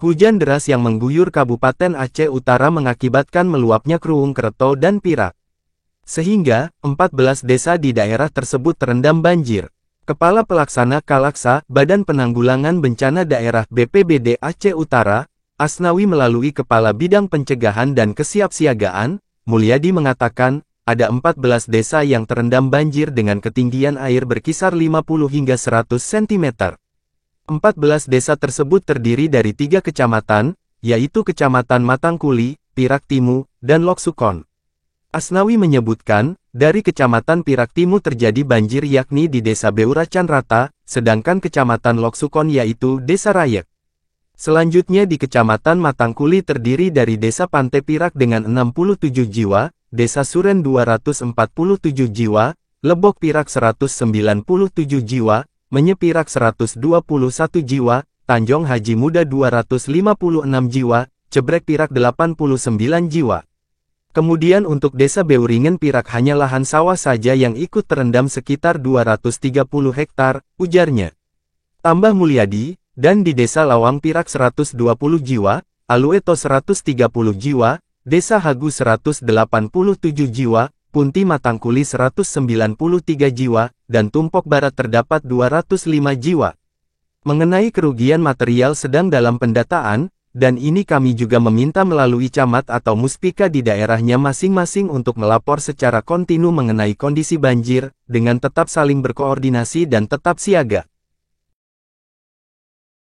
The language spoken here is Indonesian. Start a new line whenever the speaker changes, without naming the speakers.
Hujan deras yang mengguyur Kabupaten Aceh Utara mengakibatkan meluapnya Kruung Kereto dan Pirak. Sehingga, 14 desa di daerah tersebut terendam banjir. Kepala Pelaksana Kalaksa, Badan Penanggulangan Bencana Daerah BPBD Aceh Utara, Asnawi melalui Kepala Bidang Pencegahan dan Kesiapsiagaan, Mulyadi mengatakan, ada 14 desa yang terendam banjir dengan ketinggian air berkisar 50 hingga 100 cm. 14 desa tersebut terdiri dari 3 kecamatan, yaitu Kecamatan Matangkuli, Pirak Timu, dan Loksukon. Asnawi menyebutkan, dari Kecamatan Pirak Timu terjadi banjir yakni di Desa Beuracan Rata, sedangkan Kecamatan Loksukon yaitu Desa Rayek. Selanjutnya di Kecamatan Matangkuli terdiri dari Desa Pantai Pirak dengan 67 jiwa, Desa Suren 247 jiwa, Lebok Pirak 197 jiwa, Menye Pirak 121 jiwa, Tanjong Haji Muda 256 jiwa, Cebrek Pirak 89 jiwa. Kemudian untuk Desa Beuringen Pirak hanya lahan sawah saja yang ikut terendam sekitar 230 hektar, ujarnya. Tambah Mulyadi, dan di Desa Lawang Pirak 120 jiwa, Alueto 130 jiwa, Desa Hagu 187 jiwa, Punti Matangkuli 193 jiwa, dan Tumpok Barat terdapat 205 jiwa. Mengenai kerugian material sedang dalam pendataan, dan ini kami juga meminta melalui camat atau muspika di daerahnya masing-masing untuk melapor secara kontinu mengenai kondisi banjir, dengan tetap saling berkoordinasi dan tetap siaga.